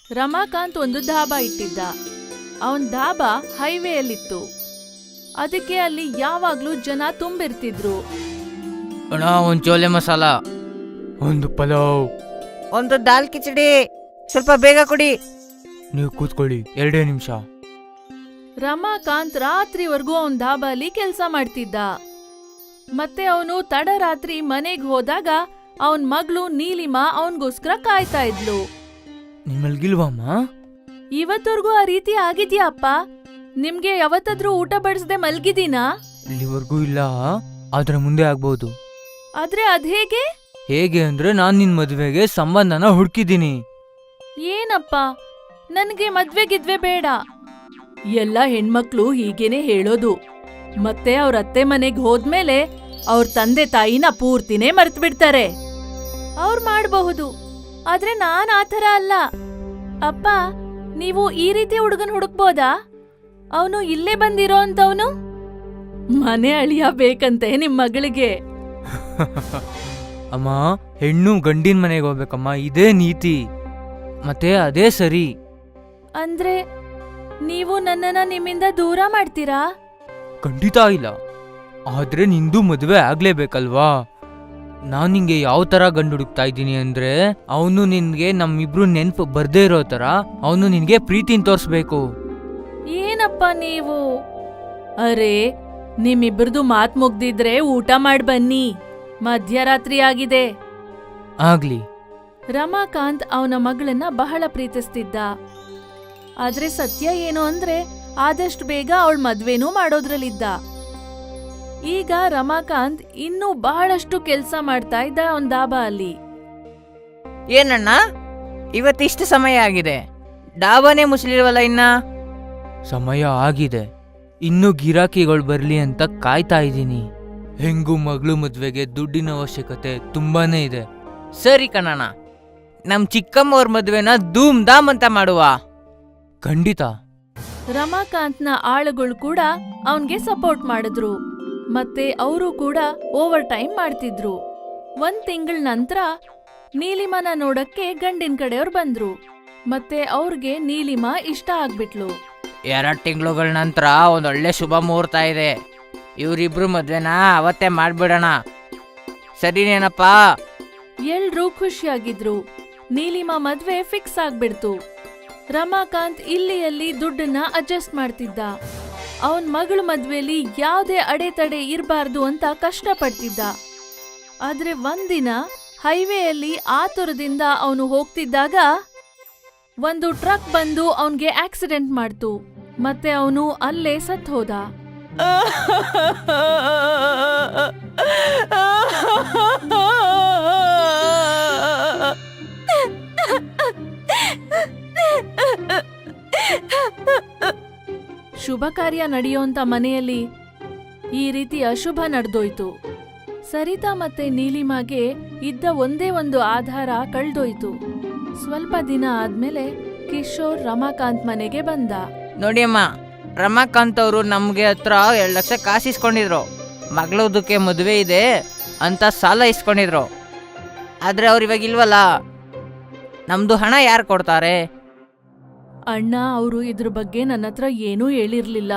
ರಮಾಕಾಂತ್ ಒಂದು ಧಾಬಾ ಇಟ್ಟಿದ್ದ. ಅವನ್ ಧಾಬಾ ಹೈವೇಯಲ್ಲಿತ್ತು. ಅದಕ್ಕೆ ಅಲ್ಲಿ ಯಾವಾಗ್ಲೂ ಜನ ತುಂಬಿರ್ತಿದ್ರು. ಅಣ್ಣ, ಒಂದು ಚೋಲೆ ಮಸಾಲ, ಒಂದು ಪಲಾವ್, ಒಂದು ದಾಲ್ ಕಿಚಡಿ, ಸ್ವಲ್ಪ ಬೇಗ ಕೊಡಿ. ನೀವು ಕೂತ್ಕೊಳ್ಳಿ, 2 ನಿಮಿಷ. ರಮಾಕಾಂತ್ ರಾತ್ರಿವರೆಗೂ ಅವನ್ ಧಾಬಾಲಿ ಕೆಲ್ಸ ಮಾಡ್ತಿದ್ದ. ಮತ್ತೆ ಅವನು ತಡರಾತ್ರಿ ಮನೆಗ್ ಹೋದಾಗ ಅವನ್ ಮಗಳು ನೀಲಿಮಾ ಅವನ್ಗೋಸ್ಕರ ಕಾಯ್ತಾ ಇದ್ಲು. ನಿಮ್ಮಲ್ಗಿಲ್ವಮ್ಮ? ಇವತ್ತವರೆಗೂ ಆ ರೀತಿ ಆಗಿದ್ಯಾ ಅಪ್ಪ? ನಿಮ್ಗೆ ಯಾವತ್ತಾದ್ರೂ ಊಟ ಬಡಿಸದೆ ಮಲ್ಗಿದೀನಾ? ಇಲ್ಲಿವರೆಗೂ ಇಲ್ಲ, ಆದ್ರೆ ಮುಂದೆ ಆಗ್ಬೋದು. ಆದ್ರೆ ಅದ್ಹೇಗೆ? ಹೇಗೆ ಅಂದ್ರೆ ನಾನ್ ನಿನ್ ಮದ್ವೆಗೆ ಸಂಬಂಧನ ಹುಡುಕಿದ್ದೀನಿ. ಏನಪ್ಪ, ನನ್ಗೆ ಮದ್ವೆಗಿದ್ವೆ ಬೇಡ. ಎಲ್ಲ ಹೆಣ್ಮಕ್ಳು ಹೀಗೇನೆ ಹೇಳೋದು. ಮತ್ತೆ ಅವ್ರ ಅತ್ತೆ ಮನೆಗ್ ಹೋದ್ಮೇಲೆ ಅವ್ರ ತಂದೆ ತಾಯಿನ ಪೂರ್ತಿನೇ ಮರ್ತ್ ಬಿಡ್ತಾರೆ. ಅವ್ರು ಮಾಡಬಹುದು, ಆದ್ರೆ ನಾನ್ ಆತರ ಅಲ್ಲ. ಅಪ್ಪ, ನೀವು ಈ ರೀತಿ ಹುಡುಗನ್ ಹುಡುಕ್ಬೋದಾ? ಅವನು ಇಲ್ಲೇ ಬಂದಿರೋ ಅಂತವನು. ಮನೆ ಅಳಿಯ ಬೇಕಂತೆ ನಿಮ್ ಮಗಳಿಗೆ. ಅಮ್ಮ, ಹೆಣ್ಣು ಗಂಡಿನ ಮನೆಗೆ ಹೋಗ್ಬೇಕಮ್ಮ, ಇದೇ ನೀತಿ. ಮತ್ತೆ ಅದೇ ಸರಿ. ಅಂದ್ರೆ ನೀವು ನನ್ನನ್ನ ನಿಮ್ಮಿಂದ ದೂರ ಮಾಡ್ತೀರಾ? ಖಂಡಿತ ಇಲ್ಲ, ಆದ್ರೆ ನಿಂದು ಮದುವೆ ಆಗ್ಲೇಬೇಕಲ್ವಾ? ನಾನ್ ನಿಂಗೆ ಯಾವ ತರ ಗಂಡು ಹುಡುಕ್ತಾ ಇದ್ದೀನಿ ಅಂದ್ರೆ, ಅವನು ನಿನ್ಗೆ ನಮ್ಮಿಬ್ರು ನೆನ್ಪು ಬರ್ದೇ ಇರೋ ತರ ಅವನು ನಿನ್ಗೆ ಪ್ರೀತಿನ ತೋರ್ಸ್ಬೇಕು. ಏನಪ್ಪ ನೀವು? ಅರೆ, ನಿಮ್ಮಿಬ್ರದು ಮಾತ್ ಮುಗ್ದಿದ್ರೆ ಊಟ ಮಾಡ್ ಬನ್ನಿ, ಮಧ್ಯರಾತ್ರಿ ಆಗಿದೆ. ಆಗ್ಲಿ. ರಮಾಕಾಂತ್ ಅವನ ಮಗಳನ್ನ ಬಹಳ ಪ್ರೀತಿಸ್ತಿದ್ದ. ಆದ್ರೆ ಸತ್ಯ ಏನು ಅಂದ್ರೆ ಆದಷ್ಟು ಬೇಗ ಅವಳ ಮದ್ವೆನೂ ಮಾಡೋದ್ರಲ್ಲಿದ್ದ. ಈಗ ರಮಾಕಾಂತ್ ಇನ್ನೂ ಬಹಳಷ್ಟು ಕೆಲ್ಸ ಮಾಡ್ತಾ ಇದ್ದ ಅವನ್ ಧಾಬಾ ಅಲ್ಲಿ. ಏನಣ್ಣ, ಇವತ್ತಿಷ್ಟು ಸಮಯ ಆಗಿದೆ, ಡಾಬಾನೇ ಮುಚ್ಚಲಿಲ್ವಲ್ಲ ಇನ್ನ? ಸಮಯ ಆಗಿದೆ, ಇನ್ನೂ ಗಿರಾಕಿಗಳು ಬರ್ಲಿ ಅಂತ ಕಾಯ್ತಾ ಇದ್ದೀನಿ. ಹೆಂಗೂ ಮಗಳು ಮದ್ವೆಗೆ ದುಡ್ಡಿನ ಅವಶ್ಯಕತೆ ತುಂಬಾನೇ ಇದೆ. ಸರಿ ಕಣಣ್ಣ, ನಮ್ ಚಿಕ್ಕಮ್ಮವ್ರ ಮದ್ವೆನ ಧೂಮ್ ಧಾಮ್ ಅಂತ ಮಾಡುವ. ಖಂಡಿತ. ರಮಾಕಾಂತ್ನ ಆಳುಗಳು ಕೂಡ ಅವನ್ಗೆ ಸಪೋರ್ಟ್ ಮಾಡಿದ್ರು. ಮತ್ತೆ ಅವರು ಕೂಡ ಓವರ್ ಟೈಮ್ ಮಾಡ್ತಿದ್ರು. 1 ತಿಂಗಳ ನಂತರ ನೀಲಿಮಾನ ನೋಡಕ್ಕೆ ಗಂಡಿನ ಕಡೆಯವ್ರು ಬಂದ್ರು. ಮತ್ತೆ ಅವ್ರಿಗೆ ನೀಲಿಮಾ ಇಷ್ಟ ಆಗ್ಬಿಟ್ಲು. 2 ತಿಂಗಳುಗಳ ನಂತರ ಒಂದೊಳ್ಳೆ ಶುಭ ಮುಹೂರ್ತ ಇದೆ, ಇವ್ರಿಬ್ರು ಮದ್ವೆನ ಅವತ್ತೇ ಮಾಡ್ಬಿಡೋಣ. ಸರಿನೇನಪ್ಪಾ? ಎಲ್ರೂ ಖುಷಿಯಾಗಿದ್ರು. ನೀಲಿಮಾ ಮದ್ವೆ ಫಿಕ್ಸ್ ಆಗ್ಬಿಡ್ತು. ರಮಾಕಾಂತ್ ಇಲ್ಲಿ ದುಡ್ಡನ್ನ ಅಡ್ಜಸ್ಟ್ ಮಾಡ್ತಿದ್ದ. ಅವನ್ ಮಗಳ ಮದ್ವೆಲಿ ಯಾವ್ದೇ ಅಡೆತಡೆ ಇರಬಾರ್ದು ಅಂತ ಕಷ್ಟಪಡ್ತಿದ್ದ. ಆದ್ರೆ ಒಂದಿನ ಹೈವೇಯಲ್ಲಿ ಆತುರದಿಂದ ಅವನು ಹೋಗ್ತಿದ್ದಾಗ ಒಂದು ಟ್ರಕ್ ಬಂದು ಅವನ್ಗೆ ಆಕ್ಸಿಡೆಂಟ್ ಮಾಡ್ತು. ಮತ್ತೆ ಅವನು ಅಲ್ಲೇ ಸತ್ ಹೋದ. ಶುಭ ಕಾರ್ಯ ನಡೆಯೋಂತ ಮನೆಯಲ್ಲಿ ಈ ರೀತಿ ಅಶುಭ ನಡೆದೋಯ್ತು. ಸರಿತಾ ಮತ್ತೆ ನೀಲಿಮಾಗೆ ಇದ್ದ ಒಂದೇ ಒಂದು ಆಧಾರ ಕಳ್ದೋಯ್ತು. ಸ್ವಲ್ಪ ದಿನ ಆದ್ಮೇಲೆ ಕಿಶೋರ್ ರಮಾಕಾಂತ್ ಮನೆಗೆ ಬಂದ. ನೋಡಿ ಅಮ್ಮ, ರಮಾಕಾಂತ್ ಅವರು ನಮ್ಗೆ ಹತ್ರ 2 ಲಕ್ಷ ಕಾಸು ಇಸ್ಕೊಂಡಿದ್ರು. ಮಗಳದಕ್ಕೆ ಮದುವೆ ಇದೆ ಅಂತ ಸಾಲ ಇಸ್ಕೊಂಡಿದ್ರು. ಆದ್ರೆ ಅವ್ರು ಇವಾಗ ಇಲ್ವಲ್ಲ, ನಮ್ದು ಹಣ ಯಾರು ಕೊಡ್ತಾರೆ? ಅಣ್ಣ, ಅವರು ಇದ್ರ ಬಗ್ಗೆ ನನ್ನ ಹತ್ರ ಏನೂ ಹೇಳಿರ್ಲಿಲ್ಲ.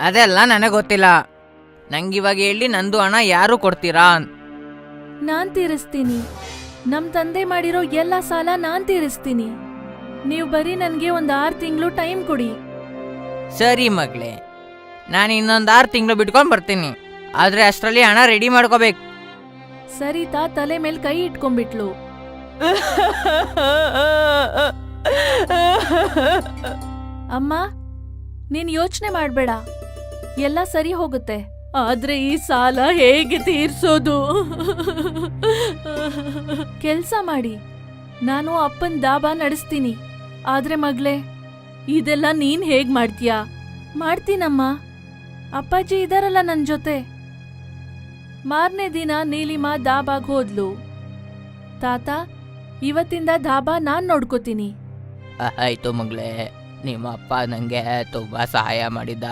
ಅದೆಲ್ಲ ನನಗೆ ಗೊತ್ತಿಲ್ಲ. ನಂಗಿವಾಗ ಹೇಳಿ, ನಂದು ಹಣ ಯಾರು ಕೊಡ್ತೀರಾ? ನಾನ್ ತೀರಿಸ್ತೀನಿ. ನಮ್ ತಂದೆ ಮಾಡಿರೋ ಎಲ್ಲ ಸಾಲ ನಾನ್ ತೀರಿಸ್ತೀನಿ. ನೀವು ಬರೀ ನನ್ಗೆ ಒಂದ್ 6 ತಿಂಗಳು ಟೈಮ್ ಕೊಡಿ. ಸರಿ ಮಗಳೇ, ನಾನು ಇನ್ನೊಂದು 6 ತಿಂಗಳು ಬಿಟ್ಕೊಂಡ್ ಬರ್ತೀನಿ. ಆದ್ರೆ ಅಷ್ಟರಲ್ಲಿ ಹಣ ರೆಡಿ ಮಾಡ್ಕೋಬೇಕು. ಸರಿತಾ ತಲೆ ಮೇಲ್ ಕೈ ಇಟ್ಕೊಂಡ್ಬಿಟ್ಲು. ಅಮ್ಮ, ನೀನ್ ಯೋಚನೆ ಮಾಡ್ಬೇಡ, ಎಲ್ಲ ಸರಿ ಹೋಗುತ್ತೆ. ಆದ್ರೆ ಈ ಸಾಲ ಹೇಗೆ ತೀರ್ಸೋದು? ಕೆಲ್ಸ ಮಾಡಿ, ನಾನು ಅಪ್ಪನ್ ದಾಬಾ ನಡೆಸ್ತೀನಿ. ಆದ್ರೆ ಮಗ್ಳೇ, ಇದೆಲ್ಲ ನೀನ್ ಹೇಗ್ ಮಾಡ್ತೀಯಾ? ಮಾಡ್ತೀನಮ್ಮ, ಅಪ್ಪಾಜಿ ಇದಾರಲ್ಲ ನನ್ ಜೊತೆ. ಮಾರನೇ ದಿನ ನೀಲಿಮಾ ದಾಬಾಗ್ ಹೋದ್ಲು. ತಾತ, ಇವತ್ತಿಂದ ಧಾಬಾ ನಾನ್ ನೋಡ್ಕೋತೀನಿ. ಆಯ್ತು ಮಗಳೇ, ನಿಮ್ಮ ಅಪ್ಪ ನಂಗೆ ತುಂಬಾ ಸಹಾಯ ಮಾಡಿದ್ದ.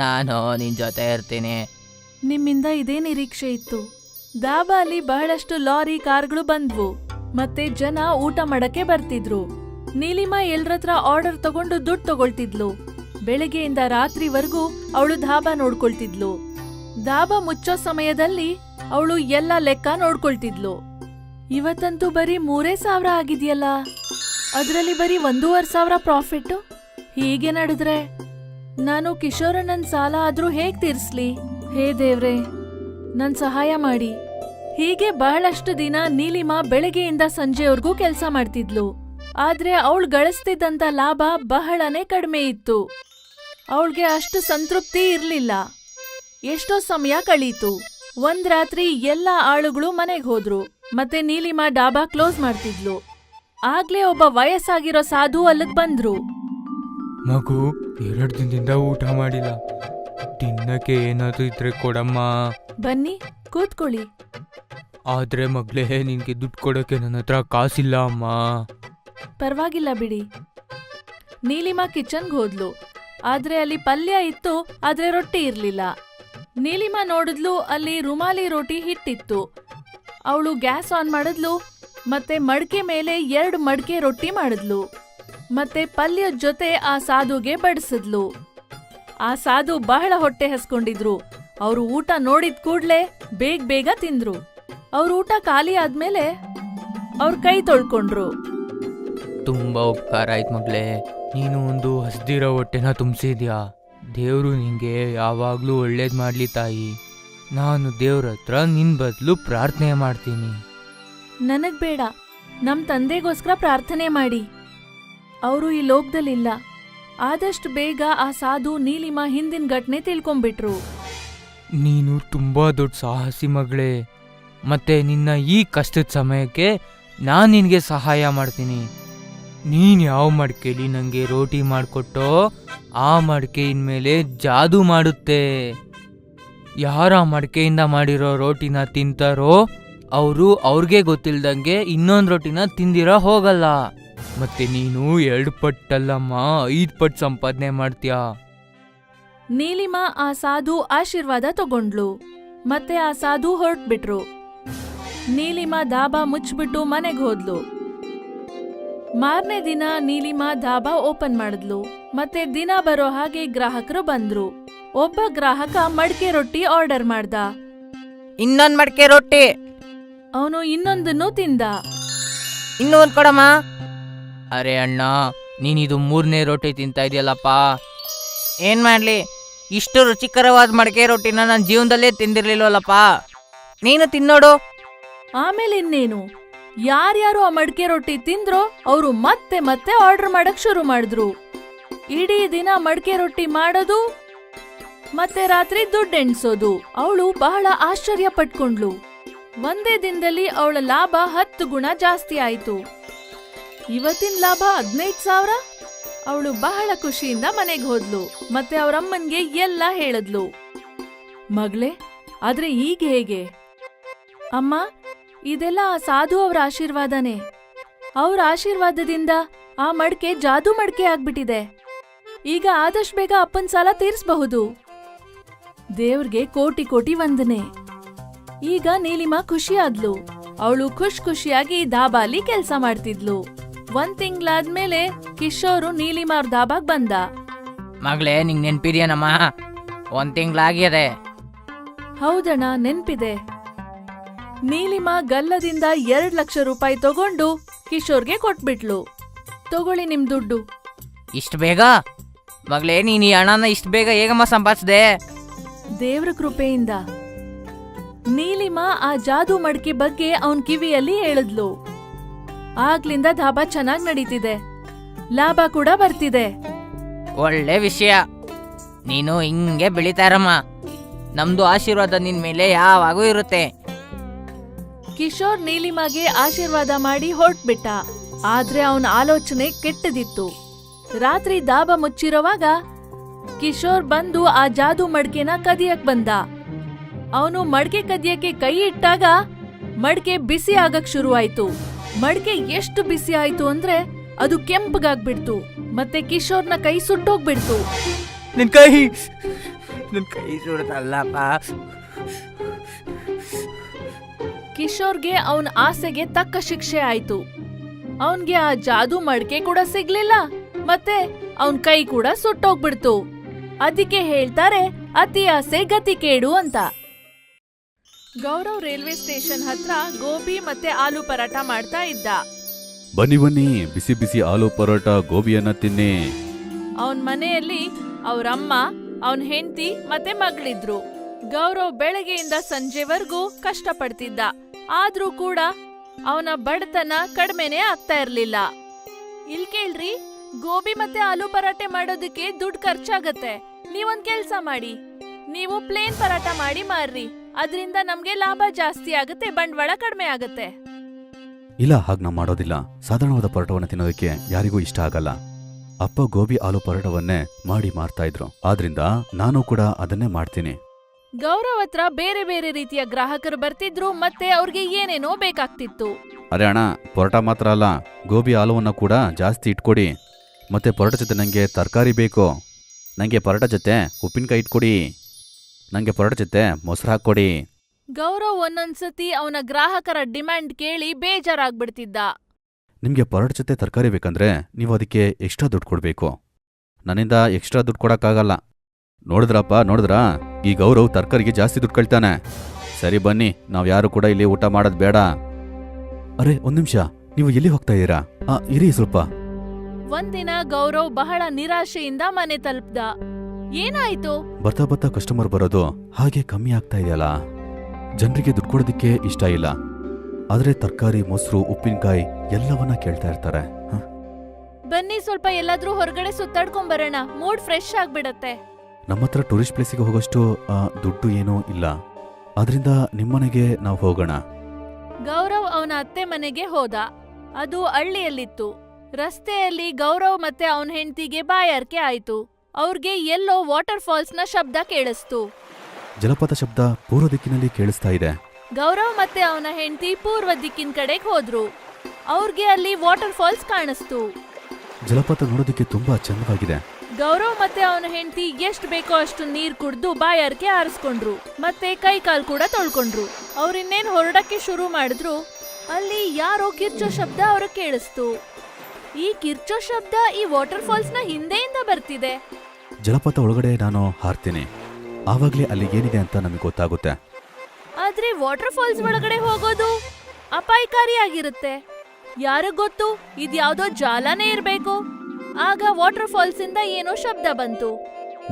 ನಾನು ನಿನ್ ಜೊತೆ ಇರ್ತೀನಿ. ನಿಮ್ಮಿಂದ ಇದೇ ನಿರೀಕ್ಷೆ ಇತ್ತು. ದಾಬಾಲಿ ಬಹಳಷ್ಟು ಲಾರಿ ಕಾರ್ಗಳು ಬಂದ್ವು. ಮತ್ತೆ ಜನ ಊಟ ಮಾಡಕ್ಕೆ ಬರ್ತಿದ್ರು. ನೀಲಿಮಾ ಎಲ್ರತ್ರ ಆರ್ಡರ್ ತಗೊಂಡು ದುಡ್ಡು ತಗೊಳ್ತಿದ್ಲು. ಬೆಳಗ್ಗೆಯಿಂದ ರಾತ್ರಿವರೆಗೂ ಅವಳು ಧಾಬಾ ನೋಡ್ಕೊಳ್ತಿದ್ಲು. ಧಾಬಾ ಮುಚ್ಚೋ ಸಮಯದಲ್ಲಿ ಅವಳು ಎಲ್ಲ ಲೆಕ್ಕ ನೋಡ್ಕೊಳ್ತಿದ್ಲು. ಇವತ್ತಂತೂ ಬರೀ 3,000 ಆಗಿದ್ಯಲ್ಲ, ಅದ್ರಲ್ಲಿ ಬರೀ 1,500 ಪ್ರಾಫಿಟ್. ಹೀಗೆ ನಡೆದ್ರೆ ನಾನು ಕಿಶೋರಣ್ಣನ್ ಸಾಲ ಆದ್ರೂ ಹೇಗ್ ತೀರ್ಸ್ಲಿ? ಹೇ ದೇವ್ರೆ, ನನ್ ಸಹಾಯ ಮಾಡಿ. ಹೀಗೆ ಬಹಳಷ್ಟು ದಿನ ನೀಲಿಮಾ ಬೆಳಗ್ಗೆಯಿಂದ ಸಂಜೆವರೆಗೂ ಕೆಲ್ಸ ಮಾಡ್ತಿದ್ಲು. ಆದ್ರೆ ಅವಳು ಗಳಿಸ್ತಿದ್ದಂತ ಲಾಭ ಬಹಳನೇ ಕಡಿಮೆ ಇತ್ತು. ಅವಳಿಗೆ ಅಷ್ಟು ಸಂತೃಪ್ತಿ ಇರ್ಲಿಲ್ಲ. ಎಷ್ಟೋ ಸಮಯ ಕಳೀತು. ಒಂದ್ ರಾತ್ರಿ ಎಲ್ಲ ಆಳುಗಳು ಮನೆಗ್ ಹೋದ್ರು. ಮತ್ತೆ ನೀಲಿಮಾ ಡಾಬಾ ಕ್ಲೋಸ್ ಮಾಡ್ತಿದ್ಲು. ಆಗ್ಲೇ ಒಬ್ಬ ವಯಸ್ಸಾಗಿರೋ ಸಾಧು ಅಲ್ಲಿಗ್ ಬಂದ್ರು. ಮಗು 2 ದಿನದಿಂದ ಊಟ ಮಾಡಿಲ್ಲ, ತಿನ್ನಕ್ಕೆ ಏನಾದ್ರೂ ಇದ್ರೆ ಕೊಡಮ್ಮ. ಬನ್ನಿ ಕೂತ್ಕೊಳ್ಳಿ. ಆದ್ರೆ ಮಗ್ಲೇ, ನಿನ್ಗೆ ದುಡ್ಡು ಕೊಡೋಕೆ ನನ್ನ ಹತ್ರ ಕಾಸಿಲ್ಲ ಅಮ್ಮ. ಪರವಾಗಿಲ್ಲ ಬಿಡಿ. ನೀಲಿಮಾ ಕಿಚನ್ಗ್ ಹೋದ್ಲು. ಆದ್ರೆ ಅಲ್ಲಿ ಪಲ್ಯ ಇತ್ತು, ಆದ್ರೆ ರೊಟ್ಟಿ ಇರ್ಲಿಲ್ಲ. ನೀಲಿಮಾ ನೋಡಿದ್ಲು, ಅಲ್ಲಿ ರುಮಾಲಿ ರೋಟಿ ಹಿಟ್ಟಿತ್ತು. ಅವಳು ಗ್ಯಾಸ್ ಆನ್ ಮಾಡಿದ್ಲು. ಮತ್ತೆ ಮಡ್ಕೆ ಮೇಲೆ 2 ಮಡ್ಕೆ ರೊಟ್ಟಿ ಮಾಡಿದ್ಲು. ಮತ್ತೆ ಪಲ್ಯದ ಜೊತೆ ಆ ಸಾಧುಗೆ ಬಡಿಸಿದ್ಲು. ಆ ಸಾಧು ಬಹಳ ಹೊಟ್ಟೆ ಹಸ್ಕೊಂಡಿದ್ರು. ಅವ್ರು ಊಟ ನೋಡಿದ ಕೂಡ್ಲೆ ಬೇಗ ತಿಂದ್ರು. ಅವ್ರ ಊಟ ಖಾಲಿ ಆದ್ಮೇಲೆ ಅವ್ರ ಕೈ ತೊಳ್ಕೊಂಡ್ರು. ತುಂಬಾ ಉಪಕಾರ ಆಯ್ತು ಮಗ್ಲೇ, ನೀನು ಒಂದು ಹಸ್ದಿರೋ ಹೊಟ್ಟೆನ ತುಂಬಿಸಿದ್ಯಾ. ದೇವ್ರು ನಿಂಗೆ ಯಾವಾಗ್ಲೂ ಒಳ್ಳೇದ್ ಮಾಡ್ಲಿ ತಾಯಿ. ನಾನು ದೇವ್ರ ಹತ್ರ ನಿನ್ ಬದಲು ಪ್ರಾರ್ಥನೆ ಮಾಡ್ತೀನಿ. ನನಗ್ ಬೇಡ, ನಮ್ ತಂದೆಗೋಸ್ಕರ ಪ್ರಾರ್ಥನೆ ಮಾಡಿ. ಅವರು ಈ ಲೋಕದಲ್ಲಿಲ್ಲ. ಆದಷ್ಟು ಬೇಗ ಆ ಸಾಧು ನೀಲಿಮಾ ಹಿಂದಿನ ಘಟನೆ ತಿಳ್ಕೊಂಡ್ಬಿಟ್ರು. ನೀನು ತುಂಬಾ ದೊಡ್ಡ ಸಾಹಸಿ ಮಗಳೇ. ಮತ್ತೆ ನಿನ್ನ ಈ ಕಷ್ಟದ ಸಮಯಕ್ಕೆ ನಾನು ನಿನಗೆ ಸಹಾಯ ಮಾಡ್ತೀನಿ. ನೀನು ಯಾವ ಮಡಿಕೆಲಿ ನನಗೆ ರೋಟಿ ಮಾಡಿಕೊಟ್ಟೋ ಆ ಮಡಿಕೆ ಇನ್ಮೇಲೆ ಜಾದೂ ಮಾಡುತ್ತೆ. ಯಾರ ಮಡಿಕೆಯಿಂದ ಮಾಡಿರೋ ರೋಟಿನ ತಿಂತಾರೋ ಅವರು ಅವ್ರಿಗೆ ಗೊತ್ತಿಲ್ದಂಗೆ ಇನ್ನೊಂದು ರೋಟಿನ ತಿಂದಿರೋ ಹೋಗಲ್ಲ. ಮತ್ತೆ ನೀನು 2 ಪಟ್ಟಲ್ಲಮ್ಮ 5 ಪಟ್ಟು ಸಂಪಾದನೆ ಮಾಡ್ತೀಯಾ. ನೀಲಿಮಾ ಆ ಸಾಧು ಆಶೀರ್ವಾದ ತಗೊಂಡ್ಲು. ಮತ್ತೆ ಆ ಸಾಧು ಹೊರಟ್ಬಿಟ್ರು. ನೀಲಿಮಾ ಧಾಬಾ ಮುಚ್ಚಿಬಿಟ್ಟು ಮನೆಗ್ ಹೋದ್ಲು. ಮಾರನೇ ದಿನ ನೀಲಿಮಾ ಧಾಬಾ ಓಪನ್ ಮಾಡಿದ್ಲು. ಮತ್ತೆ ದಿನ ಬರೋ ಹಾಗೆ ಗ್ರಾಹಕರು ಬಂದ್ರು. ಒಬ್ಬ ಗ್ರಾಹಕ ಮಡ್ಕೆ ರೊಟ್ಟಿ ಆರ್ಡರ್ ಮಾಡ್ದ. ಇನ್ನೊಂದ್ ಮಡ್ಕೆ ರೊಟ್ಟಿ. ಅವನು ಇನ್ನೊಂದನ್ನು ತಿಂದ. ಇನ್ನೂ ಒಂದ್ ಕೊಡಮ್ಮ. ಅರೆ ಅಣ್ಣ, ನೀನಿದು 3ನೇ ರೊಟ್ಟಿ ತಿಂತಾ ಇದೆಯಲ್ಲಪ್ಪ. ಏನ್ ಮಾಡ್ಲಿ, ಇಷ್ಟು ರುಚಿಕರವಾದ ಮಡಕೆ ರೊಟ್ಟಿನ ನನ್ನ ಜೀವನದಲ್ಲೇ ತಿಂದಿರ್ಲಿಲ್ವಲ್ಲಪ್ಪ. ನೀನು ತಿನ್ನೋಡು. ಆಮೇಲೆ ಇನ್ನೇನು, ಯಾರ್ಯಾರು ಆ ಮಡ್ಕೆ ರೊಟ್ಟಿ ತಿಂದ್ರೋ ಅವರು ಮತ್ತೆ ಮತ್ತೆ ಆರ್ಡರ್ ಮಾಡಕ್ ಶುರು ಮಾಡಿದ್ರು. ಇಡೀ ದಿನ ಮಡ್ಕೆ ರೊಟ್ಟಿ ಮಾಡೋದು, ಮತ್ತೆ ರಾತ್ರಿ ದುಡ್ಡು ಎಣ್ಸೋದು. ಅವಳು ಬಹಳ ಆಶ್ಚರ್ಯ ಪಟ್ಕೊಂಡ್ಲು. ಒಂದೇ ದಿನದಲ್ಲಿ ಅವಳ ಲಾಭ 10 ಗುಣ ಜಾಸ್ತಿ ಆಯ್ತು. ಇವತ್ತಿನ ಲಾಭ 15,000. ಅವಳು ಬಹಳ ಖುಷಿಯಿಂದ ಮನೆಗೆ ಹೋದ್ಲು. ಮತ್ತೆ ಅವರಮ್ಮನ್ಗೆ ಎಲ್ಲ ಹೇಳಿದ್ಲು. ಮಗಳೇ, ಆದ್ರೆ ಈಗ ಹೇಗೆ? ಅಮ್ಮ, ಇದೆಲ್ಲ ಆ ಸಾಧು ಅವರ ಆಶೀರ್ವಾದನೇ. ಅವ್ರ ಆಶೀರ್ವಾದದಿಂದ ಆ ಮಡ್ಕೆ ಜಾದೂ ಮಡ್ಕೆ ಆಗ್ಬಿಟ್ಟಿದೆ. ಈಗ ಆದಷ್ಟು ಬೇಗ ಅಪ್ಪನ್ ಸಾಲ ತೀರ್ಸ್ಬಹುದು. ದೇವ್ರಿಗೆ ಕೋಟಿ ಕೋಟಿ ವಂದನೆ. ಈಗ ನೀಲಿಮಾ ಖುಷಿ ಆದ್ಲು. ಅವಳು ಖುಷಿಯಾಗಿ ಧಾಬಾಲಿ ಕೆಲ್ಸ ಮಾಡ್ತಿದ್ಲು. 1 ತಿಂಗ್ಳಾದ್ಮೇಲೆ ಕಿಶೋರು ನೀಲಿಮಾ ಅವ್ರ ಧಾಬಾಗ್ ಬಂದ. ಮಗಳೇ, ನಿಂಗ್ ನೆನ್ಪಿದ್ಯಾನಮ್ಮ? 1 ತಿಂಗ್ಳಾಗಿದೆ. ಹೌದಣ್ಣ, ನೆನ್ಪಿದೆ. ನೀಲಿಮಾ ಗಲ್ಲದಿಂದ 2 ಲಕ್ಷ ರೂಪಾಯಿ ತಗೊಂಡು ಕಿಶೋರ್ಗೆ ಕೊಟ್ಬಿಟ್ಲು. ತಗೊಳ್ಳಿ ನಿಮ್ ದುಡ್ಡು. ಇಷ್ಟು ಬೇಗ? ಮಗಳೇ, ನೀನ್ ಈ ಹಣನ ಇಷ್ಟು ಬೇಗ ಹೇಗಮ್ಮ ಸಂಪಾದಿಸ್ದೆ? ದೇವ್ರ ಕೃಪೆಯಿಂದ. ನೀಲಿಮಾ ಆ ಜಾದೂ ಮಡ್ಕೆ ಬಗ್ಗೆ ಅವನ್ ಕಿವಿಯಲ್ಲಿ ಹೇಳಿದ್ಲು. ಆಗ್ಲಿಂದ ಧಾಬಾ ಚೆನ್ನಾಗ್ ನಡೀತಿದೆ. ಲಾಭ ಕೂಡ ಬರ್ತಿದೆ. ಒಳ್ಳೆ ವಿಷಯ. ನೀನು ಹಿಂಗೆ ಬೆಳಿತಾ ಇರಮ್ಮ. ನಮ್ದು ಆಶೀರ್ವಾದ ನಿನ್ ಮೇಲೆ ಯಾವಾಗೂ ಇರುತ್ತೆ. ಕಿಶೋರ್ ನೀಲಿಮಾಗೆ ಆಶೀರ್ವಾದ ಮಾಡಿ ಹೊರಟ್ಬಿಟ್ಟ. ಆದ್ರೆ ಅವನ ಆಲೋಚನೆ ಕೆಟ್ಟದಿತ್ತು. ರಾತ್ರಿ ಧಾಬಾ ಮುಚ್ಚಿರುವಾಗ ಕಿಶೋರ್ ಬಂದು ಆ ಜಾದೂ ಮಡ್ಕೆನ ಕದಿಯಕ್ ಬಂದ. ಅವನು ಮಡ್ಕೆ ಕದಿಯಕ್ಕೆ ಕೈ ಇಟ್ಟಾಗ ಮಡ್ಕೆ ಬಿಸಿ ಆಗಕ್ ಶುರುವಾಯ್ತು. ಮಡ್ಕೆ ಎಷ್ಟು ಬಿಸಿ ಆಯ್ತು ಅಂದ್ರೆ ಅದು ಕೆಂಪಗಾಗ್ಬಿಡ್ತು. ಮತ್ತೆ ಕಿಶೋರ್ನ ಕೈ ಸುಟ್ಟೋಗ್ಬಿಡ್ತು. ನನ್ ಕೈ ಸುಡ್ತಲ್ಲಪ್ಪ. ಕಿಶೋರ್ಗೆ ಅವನ ಆಸೆಗೆ ತಕ್ಕ ಶಿಕ್ಷೆ ಆಯ್ತು. ಅವನ್ಗೆ ಆ ಜಾದೂ ಮಡ್ಕೆ ಕೂಡ ಸಿಗ್ಲಿಲ್ಲ ಮತ್ತೆ ಅವನ್ ಕೈ ಕೂಡ ಸುಟ್ಟೋಗ್ಬಿಡ್ತು. ಅದಕ್ಕೆ ಹೇಳ್ತಾರೆ ಅತಿ ಆಸೆ ಗತಿ ಕೇಡು ಅಂತ. ಗೌರವ್ ರೈಲ್ವೆ ಸ್ಟೇಷನ್ ಹತ್ರ ಗೋಬಿ ಮತ್ತೆ ಆಲೂ ಪರಾಟ ಮಾಡ್ತಾ ಇದ್ದ. ಬನ್ನಿ ಬನ್ನಿ, ಬಿಸಿ ಬಿಸಿ ಆಲೂ ಪರೋಟ ಗೋಬಿಯನ್ನ ತಿನ್ನಿ. ಅವನ್ ಮನೆಯಲ್ಲಿ ಅವ್ರಮ್ಮ, ಅವನ್ ಹೆಂಡತಿ ಮತ್ತೆ ಮಗಳಿದ್ರು. ಗೌರವ್ ಬೆಳಗ್ಗೆಯಿಂದ ಸಂಜೆವರೆಗೂ ಕಷ್ಟಪಡ್ತಿದ್ದ. ಆದ್ರೂ ಕೂಡ ಅವನ ಬಡತನ ಕಡಿಮೆನೆ ಆಗ್ತಾ ಇರ್ಲಿಲ್ಲ. ಇಲ್ ಕೇಳ್ರಿ, ಗೋಬಿ ಮತ್ತೆ ಆಲೂ ಪರಾಟೆ ಮಾಡೋದಕ್ಕೆ ದುಡ್ಡು ಖರ್ಚಾಗತ್ತೆ. ನೀವೊಂದ್ ಕೆಲ್ಸ ಮಾಡಿ, ನೀವು ಪ್ಲೇನ್ ಪರಾಟ ಮಾಡಿ ಮಾರ್ರಿ. ಅದ್ರಿಂದ ನಮ್ಗೆ ಲಾಭ ಜಾಸ್ತಿ ಆಗತ್ತೆ, ಬಂಡವಾಳ ಕಡಿಮೆ ಆಗತ್ತೆ. ಇಲ್ಲ, ಹಾಗ್ ನಾವ್ ಮಾಡೋದಿಲ್ಲ. ಸಾಧಾರಣವಾದ ಪರೋಟವನ್ನ ತಿನ್ನೋದಕ್ಕೆ ಯಾರಿಗೂ ಇಷ್ಟ ಆಗಲ್ಲ. ಅಪ್ಪ ಗೋಬಿ ಆಲೂ ಪರೋಟವನ್ನೇ ಮಾಡಿ ಮಾರ್ತಾ ಇದ್ರು, ಆದ್ರಿಂದ ನಾನು ಕೂಡ ಅದನ್ನೇ ಮಾಡ್ತೀನಿ. ಗೌರವ್ ಹತ್ರ ಬೇರೆ ಬೇರೆ ರೀತಿಯ ಗ್ರಾಹಕರು ಬರ್ತಿದ್ರು ಮತ್ತೆ ಅವ್ರಿಗೆ ಏನೇನೋ ಬೇಕಾಗ್ತಿತ್ತು. ಅರೆ ಅಣ್ಣ, ಪರೋಟ ಮಾತ್ರ ಅಲ್ಲ, ಗೋಬಿ ಆಲೂವನ್ನ ಕೂಡ ಜಾಸ್ತಿ ಇಟ್ಕೊಡಿ. ಮತ್ತೆ ಪರೋಟ ಜೊತೆ ನಂಗೆ ತರಕಾರಿ ಬೇಕು. ನಂಗೆ ಪರೋಟ ಜೊತೆ ಉಪ್ಪಿನಕಾಯಿ ಇಟ್ಕೊಡಿ. ನಂಗೆ ಪರೋಟ ಜೊತೆ ಮೊಸರು ಹಾಕ್ಕೊಡಿ. ಗೌರವ್ ಒಂದೊಂದ್ಸತಿ ಅವನ ಗ್ರಾಹಕರ ಡಿಮ್ಯಾಂಡ್ ಕೇಳಿ ಬೇಜಾರಾಗ್ಬಿಡ್ತಿದ್ದ. ನಿಮ್ಗೆ ಪರೋಟ ಜೊತೆ ತರಕಾರಿ ಬೇಕಂದ್ರೆ ನೀವು ಅದಕ್ಕೆ ಎಕ್ಸ್ಟ್ರಾ ದುಡ್ಡು ಕೊಡ್ಬೇಕು. ನನ್ನಿಂದ ಎಕ್ಸ್ಟ್ರಾ ದುಡ್ಡು ಕೊಡಕ್ಕಾಗಲ್ಲ. ನೋಡಿದ್ರಾ, ಈ ಗೌರವ್ ತರಕಾರಿಗೆ ಜಾಸ್ತಿ ದುಡ್ಡು ಕಳ್ತಾನೆ. ಸರಿ ಬನ್ನಿ, ನಾವ್ ಯಾರು ಕೂಡ ಇಲ್ಲಿ ಊಟ ಮಾಡೋದ್ ಬೇಡ. ಅರೆ, ಒಂದ್ ನಿಮಿಷ, ನೀವು ಎಲ್ಲಿ ಹೋಗ್ತಾ ಇದ್ದೀರಾ? ಇರಿ ಸ್ವಲ್ಪ. ಒಂದಿನ ಗೌರವ್ ಬಹಳ ನಿರಾಶೆಯಿಂದ ಮನೆ ತಲುಪ್ದ. ಏನಾಯ್ತು? ಬರ್ತಾ ಬರ್ತಾ ಕಸ್ಟಮರ್ ಬರೋದು ಹಾಗೆ ಕಮ್ಮಿ ಆಗ್ತಾ ಇದೆಯಲ್ಲ. ಜನರಿಗೆ ದುಡ್ಡು ಕೊಡೋದಿಕ್ಕೆ ಇಷ್ಟ ಇಲ್ಲ, ಆದ್ರೆ ತರಕಾರಿ, ಮೊಸರು, ಉಪ್ಪಿನಕಾಯಿ ಎಲ್ಲವನ್ನ ಕೇಳ್ತಾ ಇರ್ತಾರೆ. ಬನ್ನಿ, ಸ್ವಲ್ಪ ಎಲ್ಲಾದ್ರೂ ಹೊರಗಡೆ ಸುತ್ತಾಡ್ಕೊಂಬರೋಣ, ಮೂಡ್ ಫ್ರೆಶ್ ಆಗ್ಬಿಡತ್ತೆ. ನಮ್ಮತ್ರ ಟೂರಿಸ್ಟ್ ಪ್ಲೇಸಿಗೆ ಹೋಗೋಷ್ಟು ದುಡ್ಡು ಏನೂ ಇಲ್ಲ, ಆದ್ರಿಂದ ನಿಮ್ಮನೆಗೆ ನಾವು ಹೋಗೋಣ. ಗೌರವ್ ಅವನ ಅತ್ತೆ ಮನೆಗೆ ಹೋದ. ಅದು ಹಳ್ಳಿಯಲ್ಲಿತ್ತು. ರಸ್ತೆಯಲ್ಲಿ ಗೌರವ್ ಮತ್ತೆ ಅವನ ಹೆಂಡತಿಗೆ ಬಾಯಾರಿಕೆ ಆಯ್ತು. ಅವ್ರಿಗೆ ಎಲ್ಲೋ ವಾಟರ್ ಫಾಲ್ಸ್ ನ ಶಬ್ದ ಕೇಳಿಸ್ತು. ಜಲಪಾತ ಶಬ್ದ ಪೂರ್ವ ದಿಕ್ಕಿನಲ್ಲಿ ಕೇಳಿಸ್ತಾ ಇದೆ. ಗೌರವ್ ಮತ್ತೆ ಅವನ ಹೆಂಡತಿ ಪೂರ್ವ ದಿಕ್ಕಿನ ಕಡೆಗೆ ಹೋದ್ರು. ಅವ್ರಿಗೆ ಅಲ್ಲಿ ವಾಟರ್ ಫಾಲ್ಸ್ ಕಾಣಿಸ್ತು. ಜಲಪಾತ ನೋಡೋದಕ್ಕೆ ತುಂಬಾ ಚಂದವಾಗಿದೆ. ಗೌರವ್ ಮತ್ತೆ ಅವನ ಹೆಂಡತಿ ಎಷ್ಟ್ ಬೇಕೋ ಅಷ್ಟು ನೀರ್ ಕುಡ್ದು ಬಾಯಾರಿಕೆ ಆರಿಸ್ಕೊಂಡ್ರು ಮತ್ತೆ ಕೈ ಕಾಲ್ ಕೂಡ ತೊಳ್ಕೊಂಡ್ರು. ಅವ್ರಿನ್ನೇನ್ ಹೊರಡಕ್ಕೆ ಶುರು ಮಾಡಿದ್ರು, ಅಲ್ಲಿ ಯಾರೋ ಕಿರ್ಚೋ ಶಬ್ದ ಅವ್ರ ಕೇಳಿಸ್ತು. ಈ ಕಿರ್ಚೋ ಶಬ್ದ ಈ ವಾಟರ್ ಫಾಲ್ಸ್ ನ ಹಿಂದೆಯಿಂದ ಬರ್ತಿದೆ. ಜಲಪಾತ ಒಳಗಡೆ ನಾನು ಹಾರ್ತೀನಿ, ಆವಾಗ್ಲೇ ಅಲ್ಲಿ ಏನಿದೆ ಅಂತ ನಮಗೆ ಗೊತ್ತಾಗುತ್ತೆ. ಆದ್ರೆ ವಾಟರ್ ಫಾಲ್ಸ್ ಒಳಗಡೆ ಹೋಗೋದು ಅಪಾಯಕಾರಿಯಾಗಿರುತ್ತೆ. ಯಾರಿಗ್ ಗೊತ್ತು, ಇದ್ಯಾವ್ದೋ ಜಾಲನೇ ಇರ್ಬೇಕು. ಆಗ ವಾಟರ್ ಫಾಲ್ಸ್ ಇಂದ ಏನೋ ಶಬ್ದ ಬಂತು.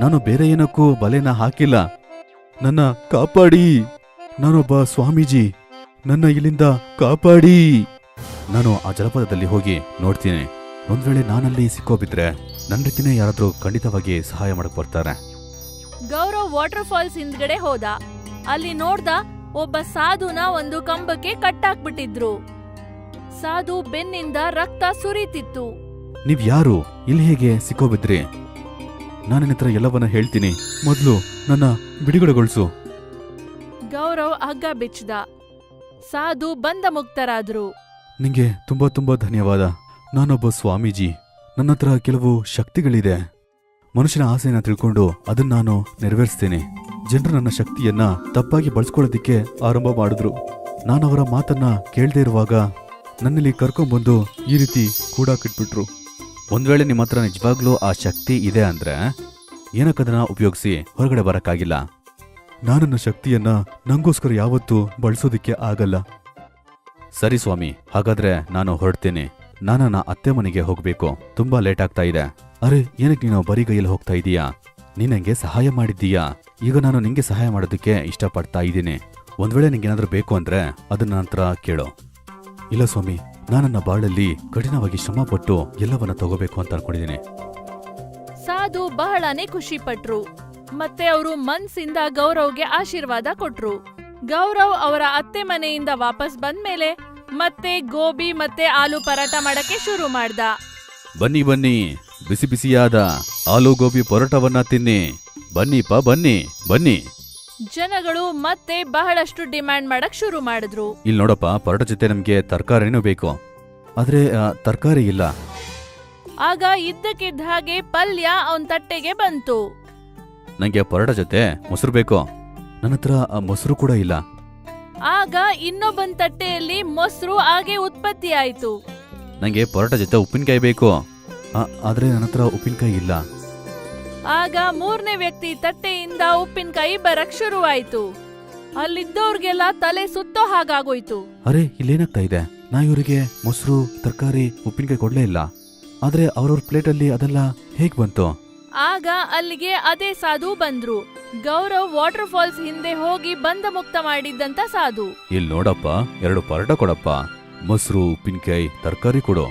ನಾನು ಬೇರೆ ಏನಕ್ಕೂ ಬಲೆನ ಹಾಕಿಲ್ಲ. ನನ್ನ ಕಾಪಾಡಿ, ನಾನೊಬ್ಬ ಸ್ವಾಮೀಜಿ, ನನ್ನ ಇಲ್ಲಿಂದ ಕಾಪಾಡಿ. ನಾನು ಆ ಜಲಪಾತದಲ್ಲಿ ಹೋಗಿ ನೋಡ್ತೀನಿ. ಒಂದ್ ವೇಳೆ ನಾನಲ್ಲಿ ಸಿಕ್ಕೋಬಿದ್ರೆ ನನ್ನ ರೀತಿನೇ ಯಾರಾದ್ರೂ ಖಂಡಿತವಾಗಿ ಸಹಾಯ ಮಾಡಕ್ ಬರ್ತಾರೆ. ಗೌರವ್ ವಾಟರ್ ಫಾಲ್ಸ್ ಹಿಂದ್ಗಡೆ ಹೋದ. ಅಲ್ಲಿ ನೋಡ್ದ, ಒಬ್ಬ ಸಾಧುನ ಒಂದು ಕಂಬಕ್ಕೆ ಕಟ್ಟಾಕ್ಬಿಟ್ಟಿದ್ರು. ಸಾಧು ಬೆನ್ನಿಂದ ರಕ್ತ ಸುರಿತಿತ್ತು. ನೀವ್ ಯಾರು? ಇಲ್ಲಿ ಹೇಗೆ ಸಿಕ್ಕೋಬಿದ್ರಿ? ನಾನಿನ ಹತ್ರ ಎಲ್ಲವನ್ನ ಹೇಳ್ತೀನಿ, ಮೊದ್ಲು ನನ್ನ ಬಿಡುಗಡೆಗೊಳಿಸು. ಗೌರವ್ ಹಗ್ಗ ಬಿಚ್ಚದ. ಸಾಧು ಬಂದ ಮುಕ್ತರಾದ್ರು. ನಿಂಗೆ ತುಂಬಾ ತುಂಬಾ ಧನ್ಯವಾದ. ನಾನೊಬ್ಬ ಸ್ವಾಮೀಜಿ, ನನ್ನ ಹತ್ರ ಕೆಲವು ಶಕ್ತಿಗಳಿದೆ. ಮನುಷ್ಯನ ಆಸೆಯನ್ನ ತಿಳ್ಕೊಂಡು ಅದನ್ನ ನಾನು ನೆರವೇರಿಸ್ತೀನಿ. ಜನರು ನನ್ನ ಶಕ್ತಿಯನ್ನ ತಪ್ಪಾಗಿ ಬಳಸ್ಕೊಳ್ಳೋದಿಕ್ಕೆ ಆರಂಭ ಮಾಡಿದ್ರು. ನಾನವರ ಮಾತನ್ನ ಕೇಳದೇ ಇರುವಾಗ ನನ್ನಲ್ಲಿ ಕರ್ಕೊಂಡ್ಬಂದು ಈ ರೀತಿ ಕೂಡ ಕಿಟ್ಬಿಟ್ರು. ಒಂದ್ ವೇಳೆ ನಿಮ್ಮ ಹತ್ರ ನಿಜವಾಗ್ಲೂ ಆ ಶಕ್ತಿ ಇದೆ ಅಂದ್ರೆ ಏನಕ್ಕದನ್ನ ಉಪಯೋಗಿಸಿ ಹೊರಗಡೆ ಬರಕ್ಕಾಗಿಲ್ಲ. ನಾನನ್ನ ಶಕ್ತಿಯನ್ನ ನಂಗೋಸ್ಕರ ಯಾವತ್ತೂ ಬಳಸೋದಿಕ್ಕೆ ಆಗಲ್ಲ. ಸರಿ ಸ್ವಾಮಿ, ಹಾಗಾದ್ರೆ ನಾನು ಹೊರಡ್ತೀನಿ. ನನ್ನ ಅತ್ತೆ ಮನೆಗೆ ಹೋಗ್ಬೇಕು. ತುಂಬಾ ಲೇಟ್ ಆಗ್ತಾ ಇದೆ. ಅರೆ, ಏನಕ್ಕೆ ನೀನು ಬರಿಗೈಯಲ್ಲಿ ಹೋಗ್ತಾ ಇದೀಯಾ? ನೀನಂಗೆ ಸಹಾಯ ಮಾಡಿದ್ದೀಯಾ. ಈಗ ನಾನು ನಿಂಗೆ ಸಹಾಯ ಮಾಡೋದಕ್ಕೆ ಇಷ್ಟಪಡ್ತಾ ಇದ್ದೀನಿ. ಒಂದ್ ವೇಳೆ ನಿಂಗೇನಾದ್ರೂ ಬೇಕು ಅಂದ್ರೆ ಅದನ್ನ ನಂತರ ಕೇಳೋ. ಇಲ್ಲ ಸ್ವಾಮಿ, ನಾನನ್ನ ಬಾಳಲ್ಲಿ ಕಠಿಣವಾಗಿ ಶ್ರಮ ಪಟ್ಟು ಎಲ್ಲವನ್ನ ತಗೋಬೇಕು ಅಂತ ಅನ್ಕೊಂಡಿದ್ದೀನಿ. ಸಾಧು ಬಹಳನೇ ಖುಷಿ ಪಟ್ರು ಮತ್ತೆ ಅವರು ಮನ್ಸಿಂದ ಗೌರವ್ಗೆ ಆಶೀರ್ವಾದ ಕೊಟ್ರು. ಗೌರವ್ ಅವರ ಅತ್ತೆ ಮನೆಯಿಂದ ವಾಪಸ್ ಬಂದ್ಮೇಲೆ ಮತ್ತೆ ಗೋಬಿ ಮತ್ತೆ ಆಲೂ ಪರಾಟ ಮಾಡಕ್ಕೆ ಶುರು ಮಾಡ್ದ. ಬನ್ನಿ ಬನ್ನಿ, ಬಿಸಿ ಬಿಸಿಯಾದ ಆಲೂ ಗೋಬಿ ಪರೋಟವನ್ನ ತಿನ್ನಿ. ಬನ್ನಿಪ್ಪ ಬನ್ನಿ ಬನ್ನಿ. ಜನಗಳು ಮತ್ತೆ ಬಹಳಷ್ಟು ಡಿಮ್ಯಾಂಡ್ ಮಾಡಕ್ ಶುರು ಮಾಡಿದ್ರು. ಇಲ್ಲಿ ನೋಡಪ್ಪ, ಪರೋಟ ಜೊತೆ ನಮ್ಗೆ ತರಕಾರಿನೂ ಬೇಕು, ಆದ್ರೆ ತರಕಾರಿ ಇಲ್ಲ. ಆಗ ಇದ್ದಕ್ಕಿದ್ದ ಹಾಗೆ ಪಲ್ಯ ಅವನ್ ತಟ್ಟೆಗೆ ಬಂತು. ನಂಗೆ ಪರೋಟ ಜೊತೆ ಮೊಸರು ಬೇಕು. ನನ್ನ ಹತ್ರ ಮೊಸರು ಕೂಡ ಇಲ್ಲ. ಆಗ ಇನ್ನೊಬ್ಬನ್ ತಟ್ಟೆಯಲ್ಲಿ ಮೊಸರು ಹಾಗೆ ಉತ್ಪತ್ತಿ ಆಯ್ತು. ನಂಗೆ ಪರೋಟ ಜೊತೆ ಉಪ್ಪಿನಕಾಯಿ ಬೇಕು. ಆದ್ರೆ ನನ್ನ ಹತ್ರ ಉಪ್ಪಿನಕಾಯಿ ಇಲ್ಲ. ಆಗ ಮೂರನೇ ವ್ಯಕ್ತಿ ತಟ್ಟೆಯಿಂದ ಉಪ್ಪಿನಕಾಯಿ ಬರಕ್ ಶುರುವಾಯ್ತು. ಅಲ್ಲಿದ್ದವ್ರಿಗೆಲ್ಲ ತಲೆ ಸುತ್ತೋ ಹಾಗಾಗೋಯ್ತು. ಅರೆ, ಇಲ್ಲೇನಾಗ್ತಾ ಇದೆ? ನಾ ಇವರಿಗೆ ಮೊಸರು, ತರಕಾರಿ, ಉಪ್ಪಿನಕಾಯಿ ಕೊಡ್ಲೇ ಇಲ್ಲ. ಆದ್ರೆ ಅವ್ರವ್ರ ಪ್ಲೇಟಲ್ಲಿ ಅದೆಲ್ಲ ಹೇಗ್ ಬಂತು? ಆಗ ಅಲ್ಲಿಗೆ ಅದೇ ಸಾಧು ಬಂದ್ರು. ಗೌರವ್ ವಾಟರ್ ಫಾಲ್ಸ್ ಹಿಂದೆ ಹೋಗಿ ಬಂಧ ಮುಕ್ತ ಮಾಡಿದ್ದಂತ ಸಾಧು. ಇಲ್ಲಿ ನೋಡಪ್ಪ, 2 ಪರೋಟ ಕೊಡಪ್ಪ, ಮೊಸರು, ಉಪ್ಪಿನಕಾಯಿ, ತರಕಾರಿ ಕೊಡು.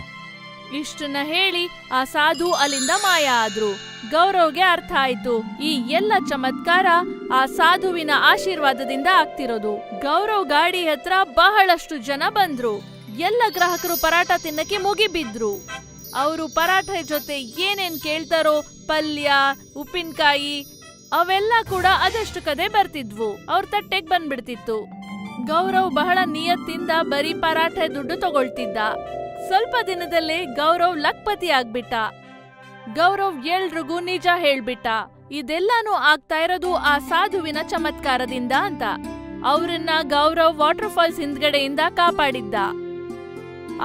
ಇಷ್ಟನ್ನ ಹೇಳಿ ಆ ಸಾಧು ಅಲ್ಲಿಂದ ಮಾಯ ಆದ್ರು. ಗೌರವ್ಗೆ ಅರ್ಥ ಆಯ್ತು, ಈ ಎಲ್ಲ ಚಮತ್ಕಾರ ಆ ಸಾಧುವಿನ ಆಶೀರ್ವಾದದಿಂದ ಆಗ್ತಿರೋದು. ಗೌರವ್ ಗಾಡಿ ಹತ್ರ ಬಹಳಷ್ಟು ಜನ ಬಂದ್ರು. ಎಲ್ಲ ಗ್ರಾಹಕರು ಪರಾಟ ತಿನ್ನಕ್ಕೆ ಮುಗಿಬಿದ್ರು. ಅವರು ಪರಾಠ ಜೊತೆ ಏನೇನ್ ಕೇಳ್ತಾರೋ, ಪಲ್ಯ, ಉಪ್ಪಿನಕಾಯಿ ಅವೆಲ್ಲ ಕೂಡ ಅದಷ್ಟು ಕದೆ ಬರ್ತಿದ್ವು. ಅವ್ರ ತಟ್ಟೆಗ್ ಬಂದ್ಬಿಡ್ತಿತ್ತು. ಗೌರವ್ ಬಹಳ ನಿಯತ್ತಿಂದ ಬರೀ ಪರಾಠ ದುಡ್ಡು ತಗೊಳ್ತಿದ್ದ. ಸ್ವಲ್ಪ ದಿನದಲ್ಲೇ ಗೌರವ್ ಲಕ್ಪತಿ ಆಗ್ಬಿಟ್ಟ. ಗೌರವ್ ಎಲ್ರಿಗೂ ನಿಜ ಹೇಳ್ಬಿಟ್ಟ, ಇದೆಲ್ಲಾನು ಆಗ್ತಾ ಇರೋದು ಆ ಸಾಧುವಿನ ಚಮತ್ಕಾರದಿಂದ ಅಂತ. ಅವ್ರನ್ನ ಗೌರವ್ ವಾಟರ್ ಫಾಲ್ಸ್ ಹಿಂದ್ಗಡೆಯಿಂದ ಕಾಪಾಡಿದ್ದ.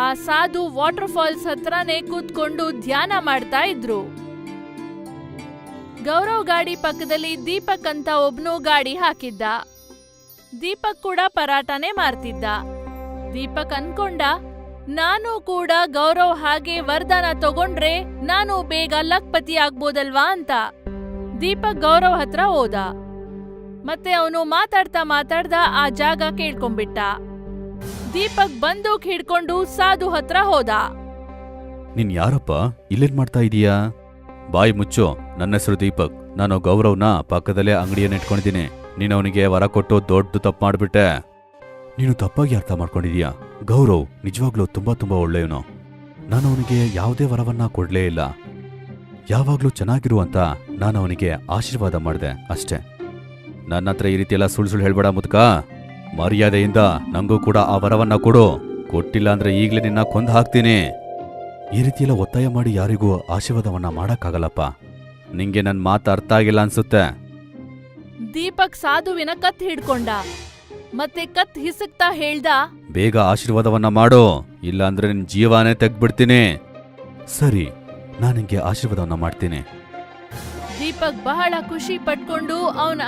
ಆ ಸಾಧು ವಾಟರ್ ಫಾಲ್ಸ್ ಹತ್ರನೇ ಕೂತ್ಕೊಂಡು ಧ್ಯಾನ ಮಾಡ್ತಾ ಇದ್ರು. ಗೌರವ್ ಗಾಡಿ ಪಕ್ಕದಲ್ಲಿ ದೀಪಕ್ ಅಂತ ಒಬ್ನು ಗಾಡಿ ಹಾಕಿದ್ದ. ದೀಪಕ್ ಕೂಡ ಪರಾಟನೇ ಮಾರ್ತಿದ್ದ. ದೀಪಕ್ ಅನ್ಕೊಂಡ, ನಾನು ಕೂಡ ಗೌರವ್ ಹಾಗೆ ವರದಾನ ತಗೊಂಡ್ರೆ ನಾನು ಬೇಗ ಲಕ್ಪತಿ ಆಗ್ಬೋದಲ್ವಾ ಅಂತ. ದೀಪಕ್ ಗೌರವ್ ಹತ್ರ ಹೋದ. ಮತ್ತೆ ಅವನು ಮಾತಾಡ್ತಾ ಆ ಜಾಗ ಕೇಳ್ಕೊಂಡ್ಬಿಟ್ಟ. ದೀಪಕ್ ಬಂದೂಕ್ ಹಿಡ್ಕೊಂಡು ಸಾಧು ಹತ್ರ ಹೋದ. ನೀನ್ ಯಾರಪ್ಪ? ಇಲ್ಲೇನ್ ಮಾಡ್ತಾ ಇದೀಯಾ? ಬಾಯಿ ಮುಚ್ಚು. ನನ್ನ ಹೆಸರು ದೀಪಕ್. ನಾನು ಗೌರವ್ನ ಪಕ್ಕದಲ್ಲೇ ಅಂಗಡಿಯನ್ನು ಇಟ್ಕೊಂಡಿದ್ದೀನಿ. ನೀನು ಅವನಿಗೆ ವರ ಕೊಟ್ಟು ದೊಡ್ಡ ತಪ್ಪು ಮಾಡ್ಬಿಟ್ಟೆ. ನೀನು ತಪ್ಪಾಗಿ ಅರ್ಥ ಮಾಡ್ಕೊಂಡಿದೀಯಾ. ಗೌರವ್ ನಿಜವಾಗ್ಲೂ ತುಂಬಾ ಒಳ್ಳೆಯವನು. ನಾನು ಅವನಿಗೆ ಯಾವುದೇ ವರವನ್ನ ಕೊಡ್ಲೇ ಇಲ್ಲ. ಯಾವಾಗ್ಲೂ ಚೆನ್ನಾಗಿರು ಅಂತ ನಾನು ಅವನಿಗೆ ಆಶೀರ್ವಾದ ಮಾಡಿದೆ ಅಷ್ಟೇ. ನನ್ನ ಹತ್ರ ಈ ರೀತಿ ಎಲ್ಲ ಸುಳ್ಳು ಹೇಳ್ಬೇಡ ಮುದ್ಕ. ಮರ್ಯಾದೆಯಿಂದ ನಂಗೂ ಕೂಡ ಆ ವರವನ್ನ ಕೊಡು. ಕೊಟ್ಟಿಲ್ಲ ಅಂದ್ರೆ ಈಗ್ಲೇ ನಿನ್ನ ಕೊಂದು ಹಾಕ್ತೀನಿ. ಈ ರೀತಿಯೆಲ್ಲ ಒತ್ತಾಯ ಮಾಡಿ ಯಾರಿಗೂ ಆಶೀರ್ವಾದವನ್ನ ಮಾಡಕ್ಕಾಗಲ್ಲಪ್ಪ. ನಿಂಗೆ ನನ್ ಮಾತು ಅರ್ಥ ಆಗಿಲ್ಲ ಅನ್ಸುತ್ತೆ. ದೀಪಕ್ ಸಾಧುವಿನ ಕತ್ ಹಿಡ್ಕೊಂಡ. ಮತ್ತೆ ಕತ್ ಹಿಸಕ್ತಾ ಹೇಳ್ದ, ಬೇಗ ಆಶೀರ್ವಾದವನ್ನ ಮಾಡು, ಇಲ್ಲ ಅಂದ್ರೆ ನಿನ್ ಜೀವನೇ ತೆಗ್ದ್ಬಿಡ್ತೀನಿ. ಸರಿ, ನಾನು ನಿಂಗೆ ಆಶೀರ್ವಾದವನ್ನ ಮಾಡ್ತೀನಿ. ದೀಪಕ್ ಬಹಳ ಖುಷಿ ಪಟ್ಕೊಂಡು ಅವನ